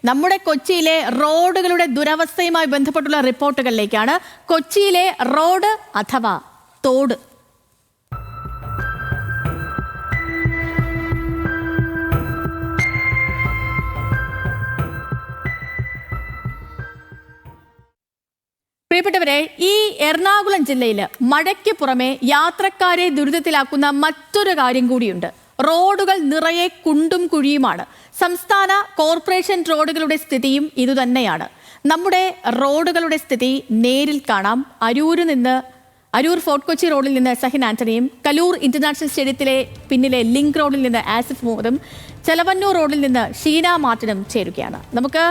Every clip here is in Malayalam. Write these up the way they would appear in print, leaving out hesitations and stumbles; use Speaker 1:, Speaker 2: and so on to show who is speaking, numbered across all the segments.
Speaker 1: നമ്മുടെ കൊച്ചിയിലെ റോഡുകളുടെ ദുരവസ്ഥയുമായി ബന്ധപ്പെട്ടുള്ള റിപ്പോർട്ടുകളിലേക്കാണ്. കൊച്ചിയിലെ റോഡ് അഥവാ തോട്. പ്രിയപ്പെട്ടവരെ, ഈ എറണാകുളം ജില്ലയിൽ മഴയ്ക്ക് പുറമെ യാത്രക്കാരെ ദുരിതത്തിലാക്കുന്ന മറ്റൊരു കാര്യം കൂടിയുണ്ട്. റോഡുകൾ നിറയെ കുണ്ടും കുഴിയുമാണ്. സംസ്ഥാന കോർപ്പറേഷൻ റോഡുകളുടെ സ്ഥിതിയും ഇതുതന്നെയാണ്. നമ്മുടെ റോഡുകളുടെ സ്ഥിതി നേരിൽ കാണാം. അരൂർ ഫോർട്ട് കൊച്ചി റോഡിൽ നിന്ന് സഹിൻ ആന്റണിയും, കലൂർ ഇന്റർനാഷണൽ സ്റ്റേഡിയത്തിലെ പിന്നിലെ ലിങ്ക് റോഡിൽ നിന്ന് ആസിഫ് മുഹമ്മദും, ചെലവന്നൂർ റോഡിൽ നിന്ന് ഷീന മാർട്ടിനും ചേരുകയാണ്. നമുക്ക്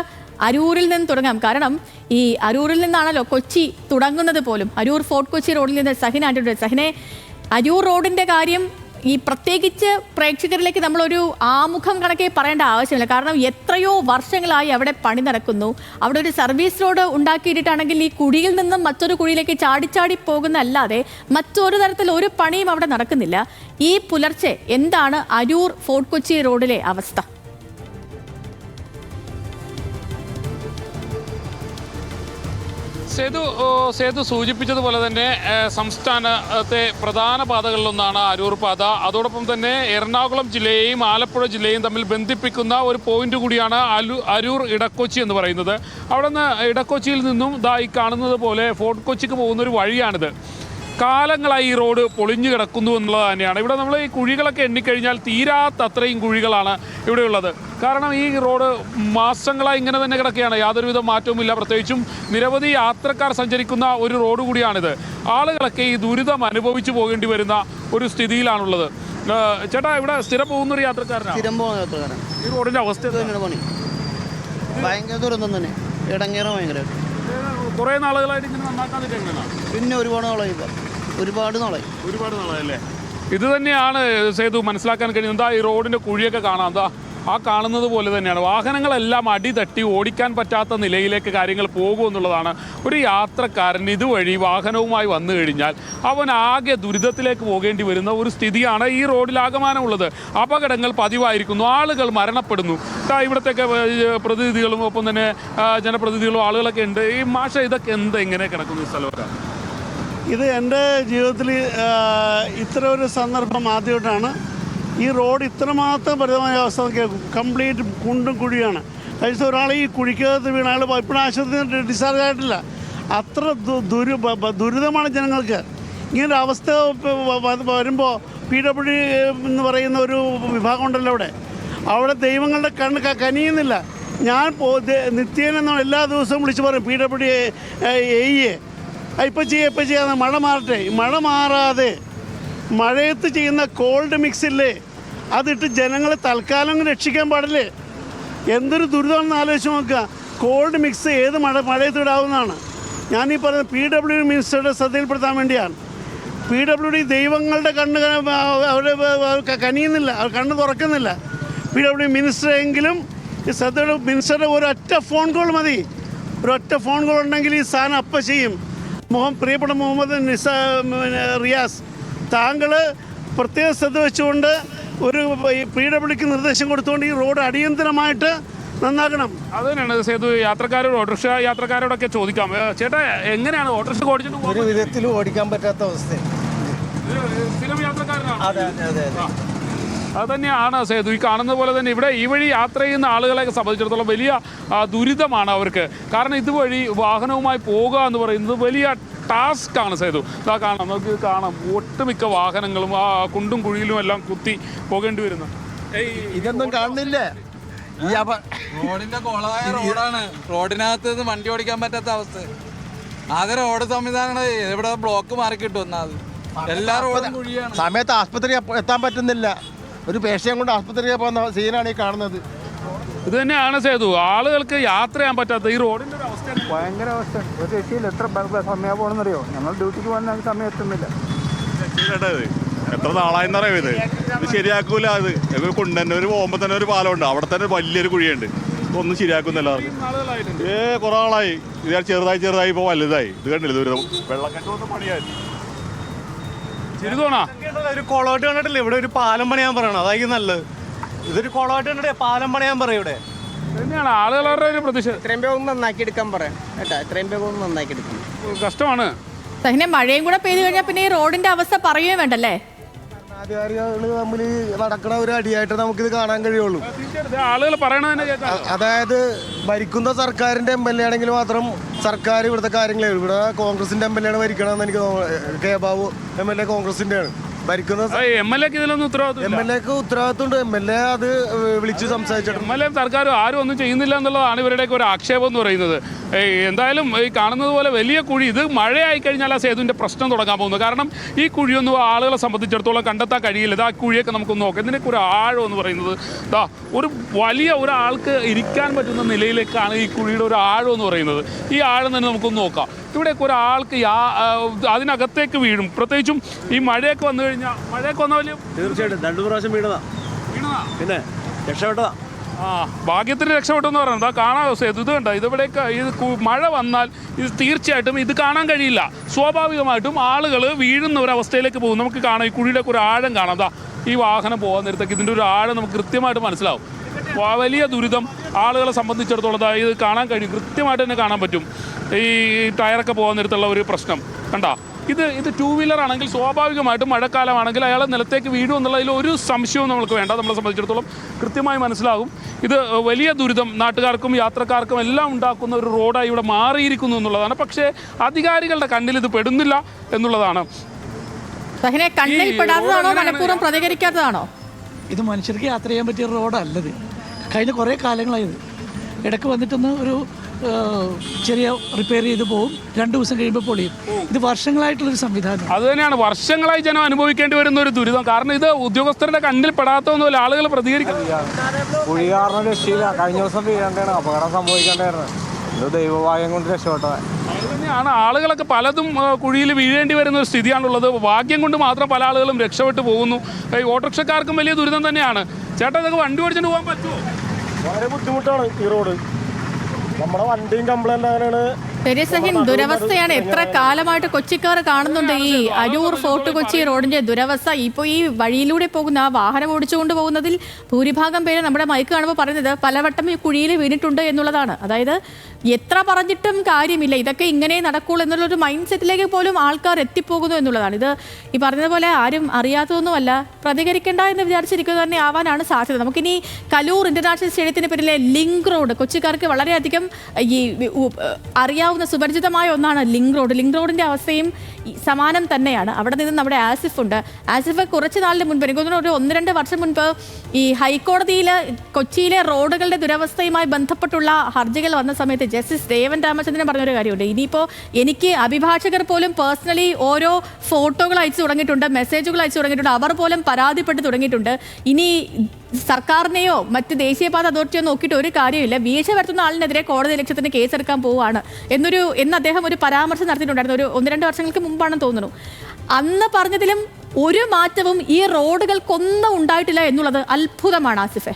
Speaker 1: അരൂരിൽ നിന്ന് തുടങ്ങാം. കാരണം ഈ അരൂരിൽ നിന്നാണല്ലോ കൊച്ചി തുടങ്ങുന്നത് പോലും. അരൂർ ഫോർട്ട് കൊച്ചി റോഡിൽ നിന്ന് സഹിൻ ആന്റണിയുടെ. സഹിനെ, അരൂർ റോഡിന്റെ കാര്യം ഈ പ്രത്യേകിച്ച് പ്രേക്ഷകരിലേക്ക് നമ്മളൊരു ആമുഖം കണക്കെ പറയേണ്ട ആവശ്യമില്ല. കാരണം എത്രയോ വർഷങ്ങളായി അവിടെ പണി നടക്കുന്നു. അവിടെ ഒരു സർവീസ് റോഡ് ഉണ്ടാക്കിയിട്ടാണെങ്കിൽ ഈ കുഴിയിൽ നിന്നും മറ്റൊരു കുഴിയിലേക്ക് ചാടി പോകുന്നതല്ലാതെ മറ്റൊരു തരത്തിൽ ഒരു പണിയും അവിടെ നടക്കുന്നില്ല. ഈ പുലർച്ചെ എന്താണ് അരൂർ ഫോർട്ട് കൊച്ചി റോഡിലെ അവസ്ഥ?
Speaker 2: സേതു സൂചിപ്പിച്ചതുപോലെ തന്നെ സംസ്ഥാനത്തെ പ്രധാന പാതകളിലൊന്നാണ് അരൂർ പാത. അതോടൊപ്പം തന്നെ എറണാകുളം ജില്ലയെയും ആലപ്പുഴ ജില്ലയെയും തമ്മിൽ ബന്ധിപ്പിക്കുന്ന ഒരു പോയിന്റ് കൂടിയാണ് അരൂർ ഇടക്കൊച്ചി എന്ന് പറയുന്നത്. അവിടെ നിന്ന് ഇടക്കൊച്ചിയിൽ നിന്നും ഈ കാണുന്നത് പോലെ ഫോർട്ട് കൊച്ചിക്ക് പോകുന്നൊരു വഴിയാണിത്. കാലങ്ങളായി ഈ റോഡ് പൊളിഞ്ഞു കിടക്കുന്നു എന്നുള്ളത് തന്നെയാണ്. ഇവിടെ നമ്മൾ ഈ കുഴികളൊക്കെ എണ്ണിക്കഴിഞ്ഞാൽ തീരാത്തത്രയും കുഴികളാണ് ഇവിടെയുള്ളത്. കാരണം ഈ റോഡ് മാസങ്ങളായി ഇങ്ങനെ തന്നെ കിടക്കുകയാണ്. യാതൊരുവിധ മാറ്റവുമില്ല. പ്രത്യേകിച്ചും നിരവധി യാത്രക്കാർ സഞ്ചരിക്കുന്ന ഒരു റോഡ് കൂടിയാണിത്. ആളുകളൊക്കെ ഈ ദുരിതം അനുഭവിച്ചു പോകേണ്ടി വരുന്ന ഒരു സ്ഥിതിയിലാണുള്ളത്. ചേട്ടാ, ഇവിടെ സ്ഥിരം പോകുന്നൊരു യാത്രക്കാരനാണ്. ഈ റോഡിൻ്റെ അവസ്ഥ
Speaker 3: ഭയങ്കര ദുരന്തം തന്നെ. ഇടങ്ങേറ ഭയങ്കര
Speaker 2: കുറേ നാളുകളായിട്ട് ഇങ്ങനെ നന്നാക്കാൻ എങ്ങനെയാണ്?
Speaker 3: പിന്നെ ഒരുപാട് നാളായല്ലേ?
Speaker 2: ഇത് തന്നെയാണ് സേതു മനസ്സിലാക്കാൻ കഴിയുന്നത്. ഈ റോഡിൻ്റെ കുഴിയൊക്കെ കാണാം. ആ കാണുന്നത് പോലെ തന്നെയാണ്. വാഹനങ്ങളെല്ലാം അടിതട്ടി ഓടിക്കാൻ പറ്റാത്ത നിലയിലേക്ക് കാര്യങ്ങൾ പോകുമെന്നുള്ളതാണ്. ഒരു യാത്രക്കാരൻ ഇതുവഴി വാഹനവുമായി വന്നു കഴിഞ്ഞാൽ അവൻ ആകെ ദുരിതത്തിലേക്ക് പോകേണ്ടി വരുന്ന ഒരു സ്ഥിതിയാണ് ഈ റോഡിലാകമാനമുള്ളത്. അപകടങ്ങൾ പതിവായിരിക്കുന്നു, ആളുകൾ മരണപ്പെടുന്നു. ഇവിടത്തേക്ക് പ്രതിനിധികളും ഒപ്പം തന്നെ ജനപ്രതിനിധികളും ആളുകളൊക്കെ ഉണ്ട്. ഈ മാഷ ഇതൊക്കെ എങ്ങനെ കിടക്കുന്ന സ്ഥലമൊക്കെ?
Speaker 4: ഇത് എൻ്റെ ജീവിതത്തിൽ ഇത്ര ഒരു സന്ദർഭം ആദ്യമായിട്ടാണ്. ഈ റോഡ് ഇത്രമാത്രം പരിതമായ അവസ്ഥ കംപ്ലീറ്റ് കുണ്ടും കുഴിയാണ്. കഴിച്ച ഒരാൾ ഈ കുഴിക്കകത്ത് വീണ അയാൾ ഇപ്പോഴും ആശുപത്രി ഡിസ്ചാർജ് ആയിട്ടില്ല. അത്ര ദുരിതമാണ് ജനങ്ങൾക്ക്. ഇങ്ങനൊരു അവസ്ഥ വരുമ്പോൾ PWD എന്ന് പറയുന്ന ഒരു വിഭാഗം ഉണ്ടല്ലോ അവിടെ ദൈവങ്ങളുടെ കണ്ണ് കനിയുന്നില്ല. ഞാൻ നിത്യേന എല്ലാ ദിവസവും വിളിച്ച് പറയും PWD AE ഇപ്പം ചെയ്യാതെ മഴ മാറട്ടെ. മഴ മാറാതെ മഴയത്ത് ചെയ്യുന്ന കോൾഡ് മിക്സില്ലേ, അതിട്ട് ജനങ്ങളെ തൽക്കാലം രക്ഷിക്കാൻ പാടില്ലേ? എന്തൊരു ദുരിതമാണെന്ന് ആലോചിച്ച് നോക്കുക. കോൾഡ് മിക്സ് ഏത് മഴയത്ത് ഇടാവുന്നതാണ്. ഞാനീ പറയുന്നത് PWD മിനിസ്റ്ററുടെ ശ്രദ്ധയിൽപ്പെടുത്താൻ വേണ്ടിയാണ്. PWD ദൈവങ്ങളുടെ കണ്ണ് അവരെ കനിയുന്നില്ല, അവർ കണ്ണ് തുറക്കുന്നില്ല. PWD മിനിസ്റ്ററെങ്കിലും ഈ ശ്രദ്ധയുടെ മിനിസ്റ്ററുടെ ഒരൊറ്റ ഫോൺ കോൾ മതി. ഒരൊറ്റ ഫോൺ കോൾ ഉണ്ടെങ്കിൽ ഈ സാധനം അപ്പം ചെയ്യും. പ്രിയപ്പെട്ട മുഹമ്മദ് റിയാസ്, താങ്കൾ പ്രത്യേക ശ്രദ്ധ വെച്ചുകൊണ്ട് ഒരു PWDക്ക് നിർദ്ദേശം കൊടുത്തുകൊണ്ട് ഈ റോഡ് അടിയന്തരമായിട്ട് നന്നാക്കണം.
Speaker 2: അത് തന്നെയാണ് സേതു. യാത്രക്കാരോട്, ഓട്ടോറിക്ഷ യാത്രക്കാരോടൊക്കെ ചോദിക്കാം. ചേട്ടാ, എങ്ങനെയാണ് ഓട്ടോറിക്ഷ ഓടിച്ചിട്ട്
Speaker 3: ഒരു വിധത്തിലും ഓടിക്കാൻ പറ്റാത്ത അവസ്ഥ?
Speaker 2: സ്ഥിരം യാത്രക്കാരനാണ്.
Speaker 3: അതെ.
Speaker 2: അത് തന്നെയാണ് സേതു. ഈ കാണുന്ന പോലെ തന്നെ ഇവിടെ ഈ വഴി യാത്ര ചെയ്യുന്ന ആളുകളെ സംബന്ധിച്ചിടത്തോളം വലിയ ദുരിതമാണ് അവർക്ക്. കാരണം ഇതുവഴി വാഹനവുമായി പോകുക എന്ന് പറയുന്നത് വലിയ ടാസ്ക് ആണ് സേതു. നമുക്ക് കാണാം ഒട്ടുമിക്ക വാഹനങ്ങളും ആ കുണ്ടും കുഴിയിലും എല്ലാം കുത്തി പോകേണ്ടി വരുന്നു.
Speaker 3: ഇതൊന്നും കാണുന്നില്ല.
Speaker 5: റോഡിന്റെ കൊളായ റോഡാണ്. റോഡിനകത്ത് വണ്ടി ഓടിക്കാൻ പറ്റാത്ത അവസ്ഥ. ആകെ റോഡ് സംവിധാനങ്ങൾ ഇവിടെ ബ്ലോക്ക് മാറി കിട്ടും. എല്ലാ റോഡും കുഴിയാണ്.
Speaker 3: സമയത്ത് ആസ്പത്രി എത്താൻ പറ്റുന്നില്ല. ഒരു പേഷ്യൻ കൊണ്ട് ആസ്പത്രിയിൽ പോകുന്ന സീനാണ് ഈ കാണുന്നത്.
Speaker 2: ഇത് തന്നെയാണ് സേതു. ആളുകൾക്ക് യാത്ര ചെയ്യാൻ പറ്റാത്ത ഈ റോഡിന്റെ ഒരു അവസ്ഥ
Speaker 6: ഭയങ്കര അവസ്ഥ. ഒരു രക്ഷയില്ല. എത്ര സമയം പോകണമെന്നറിയോ? ഞങ്ങൾ ഡ്യൂട്ടിക്ക് പോകാൻ സമയം എത്തുന്നില്ല.
Speaker 7: എത്ര നാളായെന്നറിയോ ഇത് ശരിയാക്കൂല. അത് കുണ്ടന്നൂർ പോകുമ്പോൾ തന്നെ ഒരു പാലമുണ്ട്, അവിടെ തന്നെ വലിയൊരു കുഴിയുണ്ട്. ഒന്നും ശരിയാക്കുന്ന എല്ലാവർക്കും കുറെ ആളായി. ഇത് ചെറുതായി ഇപ്പോൾ വലുതായി. ഇത് കണ്ടില്ല ദുരിതം. വെള്ളക്കെട്ടൊന്നും പണിയായി
Speaker 4: ഒരു കുളമായിട്ട് കണ്ടിട്ടില്ല. ഇവിടെ ഒരു പാലം പണിയാൻ പറയണം, അതായിരിക്കും നല്ലത്. ഇതൊരു കുളമായിട്ട് കണ്ടിട്ടേ പാലം പണിയാൻ പറയും. ഇവിടെ
Speaker 2: തന്നെയാണ് ആളുകളുടെ ഒരു പ്രതിഷേധം.
Speaker 8: എത്രയും വേഗം നന്നാക്കി എടുക്കാൻ പറയാം കേട്ടോ, എത്രയും വേഗം നന്നാക്കി എടുക്കണം.
Speaker 2: കഷ്ടമാണ്.
Speaker 1: സഹിനെ മഴയും കൂടെ പെയ്തു കഴിഞ്ഞാൽ പിന്നെ ഈ റോഡിന്റെ അവസ്ഥ പറയുകയും വേണ്ടല്ലേ.
Speaker 3: ഭരണാധികാരികൾ തമ്മിൽ നടക്കുന്ന ഒരു അടിയായിട്ട് നമുക്കിത് കാണാൻ കഴിയുള്ളൂ.
Speaker 2: ആളുകൾ പറയണതന്നെ കേൾക്കാം.
Speaker 3: അതായത് ഭരിക്കുന്ന സർക്കാരിന്റെ MLA ആണെങ്കിൽ മാത്രം സർക്കാർ ഇവിടുത്തെ കാര്യങ്ങൾ, ഇവിടെ കോൺഗ്രസിന്റെ MLA ആണ് ഭരിക്കണമെന്ന് എനിക്ക് തോന്നുന്നു. കെ ബാബു MLA കോൺഗ്രസിന്റെ ആണ് ഭരിക്കുന്ന.
Speaker 2: MLA ഇതിലൊന്നും ഉത്തരവാദിത്വം.
Speaker 3: MLA ഉത്തരവാദിത്വമുണ്ട്. MLA അത് വിളിച്ച് സംസാരിച്ചിട്ടുണ്ട്.
Speaker 2: MLA സർക്കാരും ആരും ഒന്നും ചെയ്യുന്നില്ല എന്നുള്ളതാണ് ഇവരുടെയൊക്കെ ഒരു ആക്ഷേപം എന്ന് പറയുന്നത്. എന്തായാലും ഈ കാണുന്നത് പോലെ വലിയ കുഴി, ഇത് മഴയായി കഴിഞ്ഞാൽ ആ സേതുവിൻ്റെ പ്രശ്നം തുടങ്ങാൻ പോകുന്നത്. കാരണം ഈ കുഴിയൊന്നും ആളുകളെ സംബന്ധിച്ചിടത്തോളം കണ്ടെത്താൻ കഴിയില്ല. ഇതാ കുഴിയൊക്കെ നമുക്കൊന്ന് നോക്കാം. ഇതിനൊക്കെ ഒരു ആഴം എന്ന് പറയുന്നത് ഇതാ ഒരു വലിയ ഒരാൾക്ക് ഇരിക്കാൻ പറ്റുന്ന നിലയിലേക്കാണ് ഈ കുഴിയുടെ ഒരു ആഴം എന്ന് പറയുന്നത്. ഈ ആഴം തന്നെ നമുക്കൊന്ന് നോക്കാം. ഇവിടെയൊക്കെ ഒരാൾക്ക് അതിനകത്തേക്ക് വീഴും. പ്രത്യേകിച്ചും ഈ മഴയൊക്കെ വന്നു കഴിഞ്ഞാൽ, മഴയൊക്കെ വന്ന വലിയ
Speaker 9: തീർച്ചയായിട്ടും 2 പ്രാവശ്യം വീണതാ, പിന്നെ രക്ഷപ്പെട്ടതാ.
Speaker 2: ഭാഗ്യത്തിന് രക്ഷപ്പെട്ടെന്ന് പറയുന്നത് കാണാൻ ഇത് കണ്ട. ഇതിവിടെയൊക്കെ ഇത് മഴ വന്നാൽ ഇത് തീർച്ചയായിട്ടും ഇത് കാണാൻ കഴിയില്ല. സ്വാഭാവികമായിട്ടും ആളുകൾ വീഴുന്ന ഒരവസ്ഥയിലേക്ക് പോകും. നമുക്ക് കാണാം ഈ കുഴിയിലേക്ക് ഒരു ആഴം കാണാം. അതാ ഈ വാഹനം പോകാൻ നേരത്തേക്ക് ഇതിൻ്റെ ഒരു ആഴം നമുക്ക് കൃത്യമായിട്ട് മനസ്സിലാവും. വലിയ ദുരിതം ആളുകളെ സംബന്ധിച്ചിടത്തോളം ഇത് കാണാൻ കഴിയും, കൃത്യമായിട്ട് തന്നെ കാണാൻ പറ്റും. ഈ ടയറൊക്കെ പോകാൻ നേരത്തുള്ള ഒരു പ്രശ്നം കണ്ട. ഇത് 2 വീലർ ആണെങ്കിൽ സ്വാഭാവികമായിട്ടും മഴക്കാലമാണെങ്കിൽ അയാൾ നിലത്തേക്ക് വീഴും എന്നുള്ളതിൽ ഒരു സംശയവും നമ്മൾക്ക് വേണ്ട. നമ്മളെ സംബന്ധിച്ചിടത്തോളം കൃത്യമായി മനസ്സിലാകും. ഇത് വലിയ ദുരിതം നാട്ടുകാർക്കും യാത്രക്കാർക്കും എല്ലാം ഉണ്ടാക്കുന്ന ഒരു റോഡായി ഇവിടെ മാറിയിരിക്കുന്നു എന്നുള്ളതാണ്. പക്ഷേ അധികാരികളുടെ കണ്ണിൽ ഇത് പെടുന്നില്ല എന്നുള്ളതാണ്.
Speaker 1: സഹിനെ കണ്ണിൽ പെടാത്തതാണോ മനഃപൂർവ്വം പ്രതികരിക്കാത്തതാണോ?
Speaker 10: ഇത് മനുഷ്യർക്ക് യാത്ര ചെയ്യാൻ പറ്റിയ റോഡല്ലത്. കഴിഞ്ഞ കുറേ കാലങ്ങളായത് ഇടയ്ക്ക് വന്നിട്ടൊന്ന് ഒരു ചെറിയ റിപ്പയർ ചെയ്ത് പോകും, 2 ദിവസം കഴിയുമ്പോൾ പൊളിയും. ഇത് വർഷങ്ങളായിട്ടുള്ളൊരു സംവിധാനം.
Speaker 2: അത് തന്നെയാണ് വർഷങ്ങളായി ജനം അനുഭവിക്കേണ്ടി വരുന്ന ഒരു ദുരിതം. കാരണം ഇത് ഉദ്യോഗസ്ഥരുടെ കണ്ണിൽ പെടാത്തൊന്നുമല്ല, ആളുകൾ പ്രതികരിക്കുന്നത്.
Speaker 6: കുഴി കാരണം രക്ഷയില്ല. കഴിഞ്ഞ ദിവസം വീഴേണ്ടതാണ്, അപകടം സംഭവിക്കേണ്ടായിരുന്നു. ഇത് ദൈവഭാഗ്യം കൊണ്ട് രക്ഷപ്പെട്ടത്.
Speaker 2: അത് തന്നെയാണ്. ആളുകളൊക്കെ പലതും കുഴിയിൽ വീഴേണ്ടി വരുന്ന ഒരു സ്ഥിതിയാണുള്ളത്. ഭാഗ്യം കൊണ്ട് മാത്രം പല ആളുകളും രക്ഷപ്പെട്ടു പോകുന്നു. ഈ ഓട്ടോറിക്ഷക്കാർക്കും വലിയ ദുരിതം തന്നെയാണ്. ചേട്ടാ, ഇതൊക്കെ വണ്ടി ഓടിച്ചിട്ട് പോകാൻ പറ്റുമോ?
Speaker 3: വളരെ ബുദ്ധിമുട്ടാണ് ഈ റോഡ്. നമ്മുടെ വണ്ടിയും കംപ്ലൈന്റ് അങ്ങനെയാണ്.
Speaker 1: ശരി സഹിൻ, ദുരവസ്ഥയാണ്. എത്ര കാലമായിട്ട് കൊച്ചിക്കാർ കാണുന്നുണ്ട് ഈ അരൂർ ഫോർട്ട് കൊച്ചി റോഡിന്റെ ദുരവസ്ഥ. ഇപ്പോൾ ഈ വഴിയിലൂടെ പോകുന്ന ആ വാഹനം ഓടിച്ചുകൊണ്ട് പോകുന്നതിൽ ഭൂരിഭാഗം പേര് നമ്മുടെ മൈക്ക് കാണുമ്പോൾ പറയുന്നത് പലവട്ടം ഈ കുഴിയിൽ വീണിട്ടുണ്ട് എന്നുള്ളതാണ്. അതായത് എത്ര പറഞ്ഞിട്ടും കാര്യമില്ല, ഇതൊക്കെ ഇങ്ങനെ നടക്കുള്ളൂ എന്നുള്ളൊരു മൈൻഡ് സെറ്റിലേക്ക് പോലും ആൾക്കാർ എത്തിപ്പോകുന്നു എന്നുള്ളതാണ്. ഇത് ഈ പറഞ്ഞതുപോലെ ആരും അറിയാത്തതൊന്നുമല്ല, പ്രതികരിക്കേണ്ട എന്ന് വിചാരിച്ചിരിക്കുക തന്നെ ആവാനാണ് സാധ്യത. നമുക്കിനി കലൂർ ഇന്റർനാഷണൽ സ്റ്റേഡിയത്തിന് പേരിലെ ലിങ്ക് റോഡ്, കൊച്ചിക്കാർക്ക് വളരെയധികം ഈ അറിയാവുന്ന സുപരിചിതമായ ഒന്നാണ് ലിങ്ക് റോഡ്. ലിങ്ക് റോഡിന്റെ അവസ്ഥയും സമാനം തന്നെയാണ്. അവിടെ നിന്ന് നമ്മുടെ ആസിഫ് ഉണ്ട്. ആസിഫ് കുറച്ച് നാളിന് മുൻപ്, എനിക്ക് തോന്നുന്നു ഒരു 1-2 വർഷം മുൻപ് ഈ ഹൈക്കോടതിയിൽ കൊച്ചിയിലെ റോഡുകളുടെ ദുരവസ്ഥയുമായി ബന്ധപ്പെട്ടുള്ള ഹർജികൾ വന്ന സമയത്ത് ജസ്റ്റിസ് ദേവൻ രാമചന്ദ്രൻ പറഞ്ഞൊരു കാര്യമുണ്ട്. ഇനിയിപ്പോൾ എനിക്ക് അഭിഭാഷകർ പോലും പേഴ്സണലി ഓരോ ഫോട്ടോകൾ അയച്ചു തുടങ്ങിയിട്ടുണ്ട്, മെസ്സേജുകൾ അയച്ചു തുടങ്ങിയിട്ടുണ്ട്, അവർ പോലും പരാതിപ്പെട്ട് തുടങ്ങിയിട്ടുണ്ട്. ഇനി സർക്കാരിനെയോ മറ്റ് ദേശീയപാത അതോറിറ്റിയോ നോക്കിയിട്ട് ഒരു കാര്യമില്ല, വീഴ്ച വരുത്തുന്ന ആളിനെതിരെ കോടതി ലക്ഷ്യത്തിന് കേസെടുക്കാൻ പോവുകയാണ് എന്ന് അദ്ദേഹം ഒരു പരാമർശം നടത്തിയിട്ടുണ്ടായിരുന്നു. ഒരു 1-2 വർഷങ്ങൾക്ക് മുമ്പാണെന്ന് തോന്നുന്നു. അന്ന് പറഞ്ഞതിലും ഒരു മാറ്റവും ഈ റോഡുകൾക്കൊന്നും ഉണ്ടായിട്ടില്ല എന്നുള്ളത് അത്ഭുതമാണ് ആസിഫെ.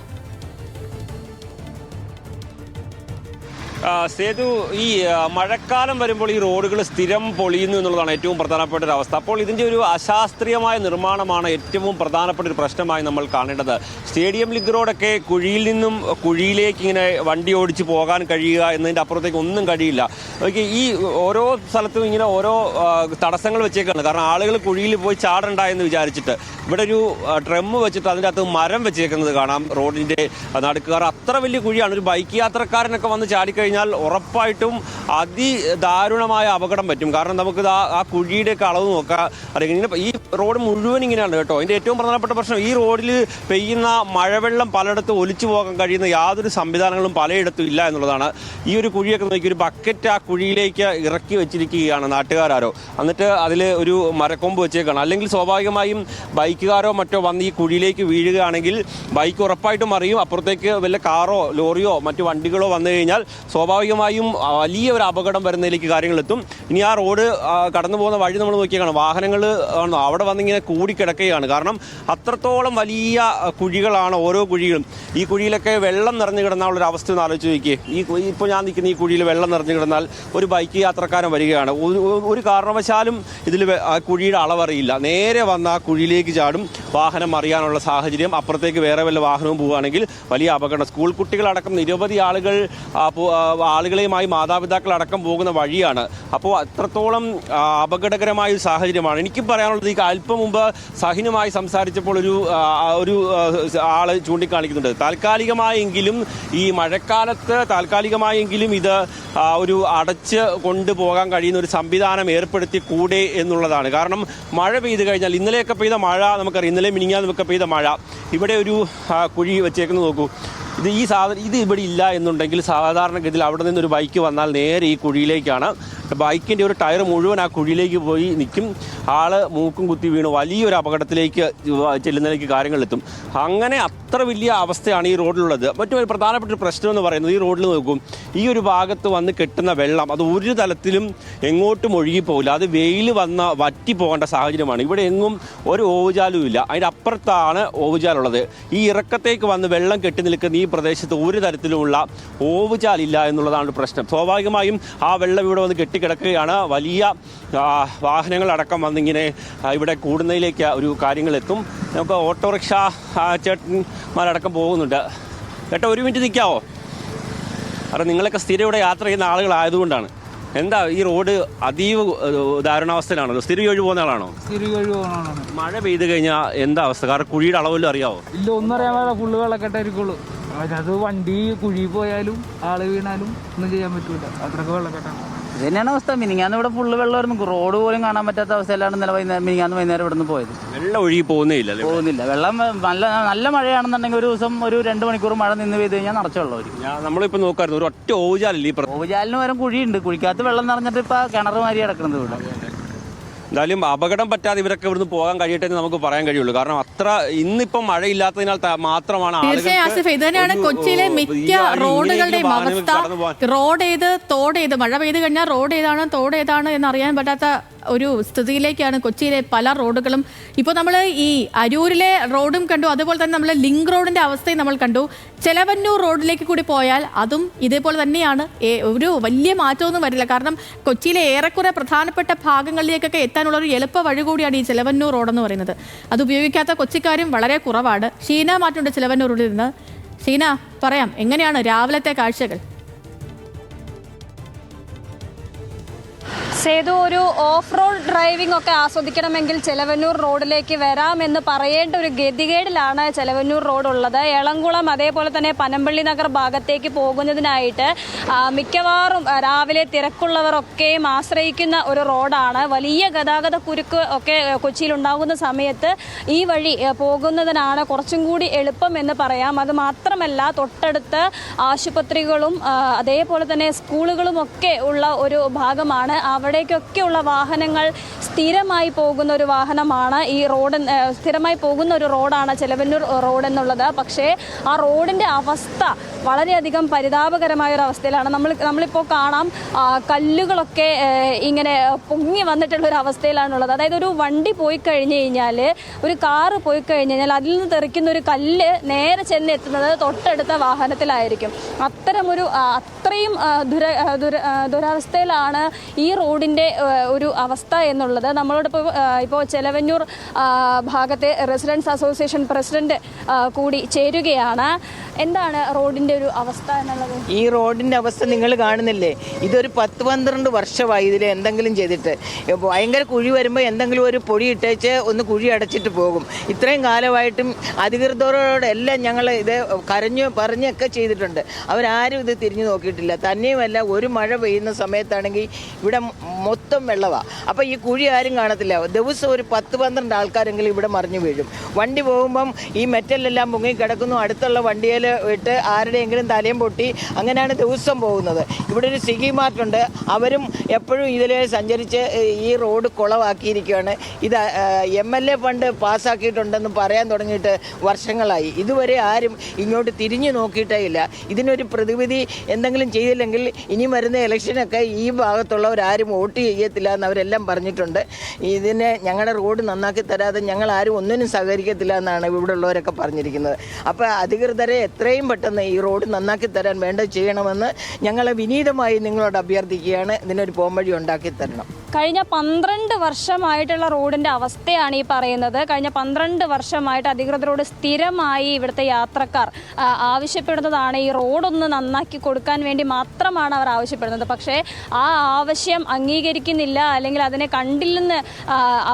Speaker 9: സേതു, ഈ മഴക്കാലം വരുമ്പോൾ ഈ റോഡുകൾ സ്ഥിരം പൊളിയുന്നു എന്നുള്ളതാണ് ഏറ്റവും പ്രധാനപ്പെട്ട ഒരു അവസ്ഥ. അപ്പോൾ ഇതിൻ്റെ ഒരു അശാസ്ത്രീയമായ നിർമ്മാണമാണ് ഏറ്റവും പ്രധാനപ്പെട്ട ഒരു പ്രശ്നമായി നമ്മൾ കാണേണ്ടത്. സ്റ്റേഡിയം ലിങ്ക് റോഡൊക്കെ കുഴിയിൽ നിന്നും കുഴിയിലേക്ക് ഇങ്ങനെ വണ്ടി ഓടിച്ച് പോകാൻ കഴിയുക എന്നതിൻ്റെ അപ്പുറത്തേക്ക് ഒന്നും കഴിയില്ല. ഈ ഓരോ സ്ഥലത്തും ഇങ്ങനെ ഓരോ തടസ്സങ്ങൾ വെച്ചേക്കാണ്. കാരണം ആളുകൾ കുഴിയിൽ പോയി ചാടണ്ട എന്ന് വിചാരിച്ചിട്ട് ഇവിടെ ഒരു ഡ്രം വെച്ചിട്ട് അതിൻ്റെ അകത്ത് മരം വെച്ചേക്കുന്നത് കാണാം റോഡിൻ്റെ നടുക്ക്. അത്ര വലിയ കുഴിയാണ്. ഒരു ബൈക്ക് യാത്രക്കാരനൊക്കെ വന്ന് ചാടിക്കഴിഞ്ഞാൽ ഉറപ്പായിട്ടും അതിദാരുണമായ അപകടം പറ്റും. കാരണം നമുക്ക് ആ കുഴിയുടെയൊക്കെ അളവ് നോക്കാം. അല്ലെങ്കിൽ ഇങ്ങനെ ഈ റോഡ് മുഴുവൻ ഇങ്ങനെയാണ് കേട്ടോ. അതിൻ്റെ ഏറ്റവും പ്രധാനപ്പെട്ട പ്രശ്നം ഈ റോഡിൽ പെയ്യുന്ന മഴവെള്ളം പലയിടത്തും ഒലിച്ചു പോകാൻ കഴിയുന്ന യാതൊരു സംവിധാനങ്ങളും പലയിടത്തും ഇല്ല എന്നുള്ളതാണ്. ഈ ഒരു കുഴിയൊക്കെ നോക്കി ഒരു ബക്കറ്റ് ആ കുഴിയിലേക്ക് ഇറക്കി വെച്ചിരിക്കുകയാണ് നാട്ടുകാരോ. എന്നിട്ട് അതിൽ ഒരു മരക്കൊമ്പ് വെച്ചേക്കാണ്. അല്ലെങ്കിൽ സ്വാഭാവികമായും ബൈക്കുകാരോ മറ്റോ വന്ന് ഈ കുഴിയിലേക്ക് വീഴുകയാണെങ്കിൽ ബൈക്ക് ഉറപ്പായിട്ടും അറിയും. അപ്പുറത്തേക്ക് വല്ല കാറോ ലോറിയോ മറ്റു വണ്ടികളോ വന്നു കഴിഞ്ഞാൽ സ്വാഭാവികമായും വലിയ ഒരു അപകടം വരുന്നതിലേക്ക് കാര്യങ്ങളെത്തും. ഇനി ആ റോഡ് കടന്നു പോകുന്ന വഴി നമ്മൾ നോക്കിയാണ് വാഹനങ്ങൾ അവിടെ വന്നിങ്ങനെ കൂടിക്കിടക്കുകയാണ്. കാരണം അത്രത്തോളം വലിയ കുഴികളാണ് ഓരോ കുഴികളും. ഈ കുഴിയിലൊക്കെ വെള്ളം നിറഞ്ഞു കിടന്നാലുള്ളൊരു അവസ്ഥ ഒന്ന് ആലോചിച്ച് നോക്കിയേ. ഇപ്പോൾ ഞാൻ നിൽക്കുന്ന ഈ കുഴിയിൽ വെള്ളം നിറഞ്ഞു കിടന്നാൽ ഒരു ബൈക്ക് യാത്രക്കാരൻ വരികയാണ്, ഒരു കാരണവശാലും ഇതിൽ ആ കുഴിയുടെ അളവറിയില്ല, നേരെ വന്ന് ആ കുഴിയിലേക്ക് ചാടും. വാഹനം അറിയാനുള്ള സാഹചര്യം, അപ്പുറത്തേക്ക് വേറെ വല്ല വാഹനവും പോവുകയാണെങ്കിൽ വലിയ അപകടം. സ്കൂൾ കുട്ടികളടക്കം നിരവധി ആളുകളെയുമായി മാതാപിതാക്കളടക്കം പോകുന്ന വഴിയാണ്. അപ്പോൾ അത്രത്തോളം അപകടകരമായ ഒരു സാഹചര്യമാണ്. എനിക്കും പറയാനുള്ളത്, ഈ അല്പം മുമ്പ് സഹിനുമായി സംസാരിച്ചപ്പോൾ ഒരു ആൾ ചൂണ്ടിക്കാണിക്കുന്നുണ്ട്, താൽക്കാലികമായെങ്കിലും ഈ മഴക്കാലത്ത് താൽക്കാലികമായെങ്കിലും ഇത് ഒരു അടച്ച് കൊണ്ടുപോകാൻ കഴിയുന്ന ഒരു സംവിധാനം ഏർപ്പെടുത്തി കൂടെ എന്നുള്ളതാണ്. കാരണം മഴ പെയ്ത് കഴിഞ്ഞാൽ, ഇന്നലെയൊക്കെ പെയ്ത മഴ നമുക്കറിയാം, ഇന്നലെ മിനിഞ്ഞാന്നൊക്കെ പെയ്ത മഴ, ഇവിടെ ഒരു കുഴി വെച്ചേക്കുന്നത് നോക്കൂ. ഇത് ഇവിടെ ഇല്ല എന്നുണ്ടെങ്കിൽ സാധാരണഗതിയിൽ അവിടെ നിന്നൊരു ബൈക്ക് വന്നാൽ നേരെ ഈ കുഴിയിലേക്കാണ്. ബൈക്കിൻ്റെ ഒരു ടയർ മുഴുവൻ ആ കുഴിയിലേക്ക് പോയി നിൽക്കും. ആള് മൂക്കും കുത്തി വീണ് വലിയൊരു അപകടത്തിലേക്ക് ചെല്ലുന്നതിലേക്ക് കാര്യങ്ങളെത്തും. അങ്ങനെ അത്ര വലിയ അവസ്ഥയാണ് ഈ റോഡിലുള്ളത്. മറ്റൊരു പ്രധാനപ്പെട്ട ഒരു പ്രശ്നം എന്ന് പറയുന്നത്, ഈ റോഡിൽ നോക്കും, ഈ ഒരു ഭാഗത്ത് വന്ന് കെട്ടുന്ന വെള്ളം അത് ഒരു തലത്തിലും എങ്ങോട്ടും ഒഴുകിപ്പോകില്ല. അത് വെയിൽ വന്ന് വറ്റി പോകേണ്ട സാഹചര്യമാണ്. ഇവിടെ എങ്ങും ഒരു ഓവുചാലും ഇല്ല. അതിൻ്റെ അപ്പുറത്താണ് ഓവുചാലുള്ളത്. ഈ ഇറക്കത്തേക്ക് വന്ന് വെള്ളം കെട്ടി നിൽക്കുന്ന ഈ പ്രദേശത്ത് ഒരു തരത്തിലുമുള്ള ഓവുചാലില്ല എന്നുള്ളതാണ് പ്രശ്നം. സ്വാഭാവികമായും ആ വെള്ളം ഇവിടെ വന്ന് കെട്ടിക്കിടക്കുകയാണ്. വലിയ വാഹനങ്ങളടക്കം വന്നിങ്ങനെ ഇവിടെ കൂടുന്നതിലേക്ക് ഒരു കാര്യങ്ങളെത്തും. നമുക്ക് ഓട്ടോറിക്ഷ ചേട്ടന്മാരടക്കം പോകുന്നുണ്ട്. ചേട്ടാ, ഒരു മിനിറ്റ് നിൽക്കാവോ? കാരണം നിങ്ങളൊക്കെ സ്ഥിരം ഇവിടെ യാത്ര ചെയ്യുന്ന ആളുകളായതുകൊണ്ടാണ്. എന്താ ഈ റോഡ് അതീവ ദാരുണാവസ്ഥയിലാണല്ലോ? സ്ഥിരം ഒഴിവ് പോകുന്ന ആളാണോ?
Speaker 6: സ്ഥിരം ഒഴിവ് പോകുന്നതാണ്.
Speaker 9: മഴ പെയ്ത് കഴിഞ്ഞാൽ എന്താ അവസ്ഥ? കാരണം കുഴിയുടെ അളവല്ലോ അറിയാവോ?
Speaker 6: ഇല്ല, ഒന്നും അറിയാൻ പാടില്ല. ഫുള്ള് വെള്ളക്കെട്ടായിരിക്കുള്ളൂ. അത് വണ്ടി കുഴി പോയാലും ആള് വീണാലും ഒന്നും ചെയ്യാൻ പറ്റൂല. അത്രക്ക് വെള്ളക്കെട്ടാണ്.
Speaker 8: ഇത് തന്നെയാണ് അവസ്ഥ. മിനിങ്ങാന്ന് ഇവിടെ ഫുള്ള് വെള്ളമായിരുന്നു. റോഡ് പോലും കാണാൻ പറ്റാത്ത അവസ്ഥയിലാണ് ഇന്നലെ മിനിങ്ങാന്ന് വൈകുന്നേരം ഇവിടെ നിന്ന് പോയത്.
Speaker 9: വെള്ളം ഒഴുകി പോകുന്നില്ല.
Speaker 8: വെള്ളം നല്ല മഴയാണെന്നുണ്ടെങ്കിൽ ഒരു ദിവസം ഒരു 2 മണിക്കൂർ മഴ നിന്ന് പെയ്ത് കഴിഞ്ഞാൽ നിറച്ച വെള്ളം വരും.
Speaker 9: നമ്മളിപ്പോൾ നോക്കായിരുന്നു, ഒരു ഒറ്റ ഓവുചാലില്ല.
Speaker 8: ഓവുചാലിന് വരും കുഴിയുണ്ട്. കുഴിക്കകത്ത് വെള്ളം നിറഞ്ഞിട്ട് ഇപ്പൊ കിണർ മാതിരി കിടക്കുന്നത് ഇവിടെ.
Speaker 9: എന്തായാലും അപകടം പറ്റാതെ ഇവരൊക്കെ ഇവിടുന്ന് പോകാൻ കഴിയട്ടെ എന്ന് നമുക്ക് പറയാൻ കഴിയുള്ളൂ. കാരണം അത്ര ഇന്നിപ്പം മഴയില്ലാത്തതിനാൽ മാത്രമാണ്.
Speaker 1: തീർച്ചയായും ഇത് തന്നെയാണ് കൊച്ചിയിലെ മിക്ക റോഡുകളുടെയും അവസ്ഥ. റോഡ് ഏത്, തോട് ഏത്, മഴ പെയ്ത് കഴിഞ്ഞാൽ റോഡ് ഏതാണ് തോട് ഏതാണ് എന്നറിയാൻ പറ്റാത്ത ഒരു സ്ഥിതിയിലേക്കാണ് കൊച്ചിയിലെ പല റോഡുകളും. ഇപ്പോൾ നമ്മൾ ഈ അരൂരിലെ റോഡും കണ്ടു, അതുപോലെ തന്നെ നമ്മൾ ലിങ്ക് റോഡിന്റെ അവസ്ഥയും നമ്മൾ കണ്ടു. ചെലവന്നൂർ റോഡിലേക്ക് കൂടി പോയാൽ അതും ഇതേപോലെ തന്നെയാണ്. ഒരു വലിയ മാറ്റമൊന്നും വരില്ല. കാരണം കൊച്ചിയിലെ ഏറെക്കുറെ പ്രധാനപ്പെട്ട ഭാഗങ്ങളിലേക്കൊക്കെ എത്താനുള്ള ഒരു എളുപ്പ വഴി കൂടിയാണ് ഈ ചെലവന്നൂർ റോഡെന്ന് പറയുന്നത്. അത് ഉപയോഗിക്കാത്ത കൊച്ചിക്കാരും വളരെ കുറവാണ്. ഷീന മാറ്റുണ്ട് ചെലവന്നൂർ റോഡിൽ നിന്ന്. ഷീന, പറയാം, എങ്ങനെയാണ് രാവിലത്തെ കാഴ്ചകൾ?
Speaker 11: സേതു, ഒരു ഓഫ് റോഡ് ഡ്രൈവിംഗ് ഒക്കെ ആസ്വദിക്കണമെങ്കിൽ ചെലവന്നൂർ റോഡിലേക്ക് വരാമെന്ന് പറയേണ്ട ഒരു ഗതികേടിലാണ് ചെലവന്നൂർ റോഡ് ഉള്ളത്. എളംകുളം അതേപോലെ തന്നെ പനമ്പള്ളി നഗർ ഭാഗത്തേക്ക് പോകുന്നതിനായിട്ട് മിക്കവാറും രാവിലെ തിരക്കുള്ളവരൊക്കെയും ആശ്രയിക്കുന്ന ഒരു റോഡാണ്. വലിയ ഗതാഗത കുരുക്ക് ഒക്കെ കൊച്ചിയിൽ ഉണ്ടാകുന്ന സമയത്ത് ഈ വഴി പോകുന്നതിനാണ് കുറച്ചും കൂടി എളുപ്പം എന്ന് പറയാം. അത് മാത്രമല്ല, തൊട്ടടുത്ത് ആശുപത്രികളും അതേപോലെ തന്നെ സ്കൂളുകളും ഒക്കെ ഉള്ള ഒരു ഭാഗമാണ്. അവിടേക്കൊക്കെയുള്ള വാഹനങ്ങൾ സ്ഥിരമായി പോകുന്ന ഒരു വാഹനമാണ് ഈ റോഡ്. സ്ഥിരമായി പോകുന്ന ഒരു റോഡാണ് ചെലവന്നൂർ റോഡ് എന്നുള്ളത്. പക്ഷേ ആ റോഡിൻ്റെ അവസ്ഥ വളരെയധികം പരിതാപകരമായ ഒരു അവസ്ഥയിലാണ്. നമ്മളിപ്പോൾ കാണാം, കല്ലുകളൊക്കെ ഇങ്ങനെ പൊങ്ങി വന്നിട്ടുള്ളൊരു അവസ്ഥയിലാണുള്ളത്. അതായത് ഒരു വണ്ടി പോയി കഴിഞ്ഞ് കഴിഞ്ഞാൽ, ഒരു കാറ് പോയി കഴിഞ്ഞ് കഴിഞ്ഞാൽ അതിൽ നിന്ന് തെറിക്കുന്ന ഒരു കല്ല് നേരെ ചെന്നെത്തുന്നത് തൊട്ടടുത്ത വാഹനത്തിലായിരിക്കും. അത്രയും ദുരവസ്ഥയിലാണ് ഈ റോഡിൻ്റെ ഒരു അവസ്ഥ എന്നുള്ളത്. നമ്മളോടൊപ്പം ഇപ്പോൾ ചെലവന്നൂർ ഭാഗത്തെ റെസിഡൻസ് അസോസിയേഷൻ പ്രസിഡന്റ് കൂടി ചേരുകയാണ്. എന്താണ് റോഡിൻ്റെ ഒരു അവസ്ഥ എന്നുള്ളത്?
Speaker 8: ഈ റോഡിൻ്റെ അവസ്ഥ നിങ്ങൾ കാണുന്നില്ലേ? ഇതൊരു 10-12 വർഷമായി ഇതിൽ എന്തെങ്കിലും ചെയ്തിട്ട്. ഭയങ്കര കുഴി വരുമ്പോൾ എന്തെങ്കിലും ഒരു പൊടി ഇട്ടേച്ച് ഒന്ന് കുഴി അടച്ചിട്ട് പോകും. ഇത്രയും കാലമായിട്ടും അധികൃതരോടെല്ലാം ഞങ്ങൾ ഇത് പറഞ്ഞൊക്കെ ചെയ്തിട്ടുണ്ട്. അവരാരും ഇത് തിരിഞ്ഞു നോക്കിയിട്ടില്ല. തന്നെയുമല്ല, ഒരു മഴ പെയ്യുന്ന സമയത്താണെങ്കിൽ ഇവിടെ മൊത്തം വെള്ളമാണ്. അപ്പോൾ ഈ കുഴി ആരും കാണത്തില്ല. ദിവസം ഒരു 10-12 ആൾക്കാരെങ്കിലും ഇവിടെ മറിഞ്ഞു വീഴും. വണ്ടി പോകുമ്പം ഈ മെറ്റലെല്ലാം പൊങ്ങി കിടക്കുന്നു. അടുത്തുള്ള വണ്ടിയിൽ ഇട്ട് ആരുടെയെങ്കിലും തലയും പൊട്ടി അങ്ങനെയാണ് ദിവസം പോകുന്നത്. ഇവിടെ ഒരു സ്വിഗ്ഗി മാർട്ടുണ്ട്. അവരും എപ്പോഴും ഇതിൽ സഞ്ചരിച്ച് ഈ റോഡ് കുളമാക്കിയിരിക്കുകയാണ്. ഇത് MLA ഫണ്ട് പാസ്സാക്കിയിട്ടുണ്ടെന്ന് പറയാൻ തുടങ്ങിയിട്ട് വർഷങ്ങളായി. ഇതുവരെ ആരും ഇങ്ങോട്ട് തിരിഞ്ഞു നോക്കിയിട്ടേ ഇല്ല. ഇതിനൊരു പ്രതിവിധി എന്തെങ്കിലും ചെയ്തില്ലെങ്കിൽ ഇനി വരുന്ന ഇലക്ഷനൊക്കെ ഈ ഭാഗത്തുള്ളവരാരും വോട്ട് ചെയ്യത്തില്ല എന്ന് അവരെല്ലാം പറഞ്ഞിട്ടുണ്ട്. ഇതിനെ ഞങ്ങളുടെ റോഡ് നന്നാക്കി തരാതെ ഞങ്ങൾ ആരും ഒന്നിനും സഹകരിക്കത്തില്ല എന്നാണ് ഇവിടെ ഉള്ളവരൊക്കെ പറഞ്ഞിരിക്കുന്നത്. അപ്പോൾ അധികൃതരെ എത്രയും പെട്ടെന്ന് ഈ റോഡ് നന്നാക്കി തരാൻ വേണ്ടത് ചെയ്യണമെന്ന് ഞങ്ങൾ വിനീതമായി നിങ്ങളോട് അഭ്യർത്ഥിക്കുകയാണ്. ഇതിനൊരു പോംവഴി ഉണ്ടാക്കി തരണം.
Speaker 11: കഴിഞ്ഞ 12 വർഷമായിട്ടുള്ള റോഡിൻ്റെ അവസ്ഥയാണ് ഈ പറയുന്നത്. കഴിഞ്ഞ 12 വർഷമായിട്ട് അധികൃതരോട് സ്ഥിരമായി ഇവിടുത്തെ യാത്രക്കാർ ആവശ്യപ്പെടുന്നതാണ് ഈ റോഡൊന്ന് നന്നാക്കി കൊടുക്കാൻ വേണ്ടി മാത്രമാണ് അവർ ആവശ്യപ്പെടുന്നത്. പക്ഷേ ആ ആവശ്യം അംഗീകരിക്കുന്നില്ല, അല്ലെങ്കിൽ അതിനെ കണ്ടില്ലെന്ന്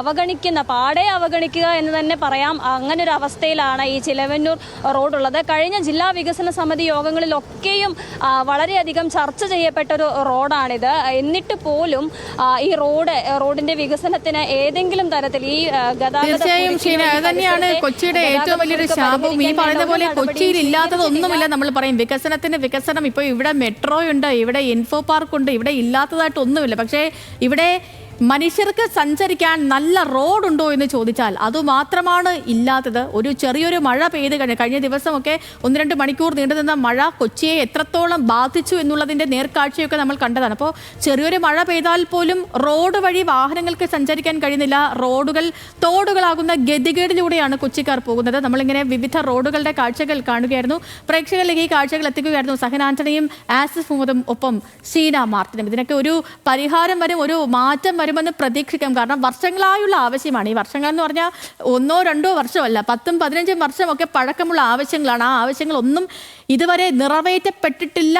Speaker 11: അവഗണിക്കുന്ന, പാടെ അവഗണിക്കുക എന്ന് തന്നെ പറയാം. അങ്ങനൊരു അവസ്ഥയിലാണ് ഈ ചിലവന്നൂർ റോഡുള്ളത്. കഴിഞ്ഞ ജില്ലാ വികസന സമിതി യോഗങ്ങളിലൊക്കെയും വളരെയധികം ചർച്ച ചെയ്യപ്പെട്ടൊരു റോഡാണിത്. എന്നിട്ട് പോലും ഈ റോഡിന്റെ വികസനത്തിന് ഏതെങ്കിലും തരത്തിൽ ഈ
Speaker 1: തീർച്ചയായും തന്നെയാണ് കൊച്ചിയുടെ ഏറ്റവും വലിയൊരു ശാപവും. ഈ പറയുന്ന പോലെ കൊച്ചിയിൽ ഇല്ലാത്തതൊന്നുമില്ല. നമ്മൾ പറയും വികസനത്തിന്റെ വികസനം. ഇപ്പോൾ ഇവിടെ മെട്രോ ഉണ്ട്, ഇവിടെ ഇൻഫോ പാർക്ക് ഉണ്ട്, ഇവിടെ ഇല്ലാത്തതായിട്ടൊന്നുമില്ല. പക്ഷേ ഇവിടെ മനുഷ്യർക്ക് സഞ്ചരിക്കാൻ നല്ല റോഡുണ്ടോ എന്ന് ചോദിച്ചാൽ അതുമാത്രമാണ് ഇല്ലാത്തത്. ഒരു ചെറിയൊരു മഴ പെയ്ത് കഴിഞ്ഞ ദിവസമൊക്കെ 1-2 മണിക്കൂർ നീണ്ടുനിന്ന മഴ കൊച്ചിയെ എത്രത്തോളം ബാധിച്ചു എന്നുള്ളതിൻ്റെ നേർക്കാഴ്ചയൊക്കെ നമ്മൾ കണ്ടതാണ്. അപ്പോൾ ചെറിയൊരു മഴ പെയ്താൽ പോലും റോഡ് വഴി വാഹനങ്ങൾക്ക് സഞ്ചരിക്കാൻ കഴിയുന്നില്ല. റോഡുകൾ തോടുകളാകുന്ന ഗതികേടിലൂടെയാണ് കൊച്ചിക്കാർ പോകുന്നത്. നമ്മളിങ്ങനെ വിവിധ റോഡുകളുടെ കാഴ്ചകൾ കാണുകയായിരുന്നു. പ്രേക്ഷകരിലേക്ക് ഈ കാഴ്ചകൾ എത്തിക്കുകയായിരുന്നു സഹൻ ആന്റണിയും ആസിഫ് മുഹമ്മദും ഒപ്പം ഷീന മാർട്ടിനും. ഇതിനൊക്കെ ഒരു പരിഹാരം വരും, ഒരു മാറ്റം വരുമെന്ന് പ്രതീക്ഷിക്കാം. കാരണം വർഷങ്ങളായുള്ള ആവശ്യമാണ്. ഈ വർഷങ്ങൾ എന്ന് പറഞ്ഞാൽ 1-2 വർഷമല്ല, 10-15 വർഷമൊക്കെ പഴക്കമുള്ള ആവശ്യങ്ങളാണ്. ആ ആവശ്യങ്ങളൊന്നും ഇതുവരെ നിറവേറ്റപ്പെട്ടിട്ടില്ല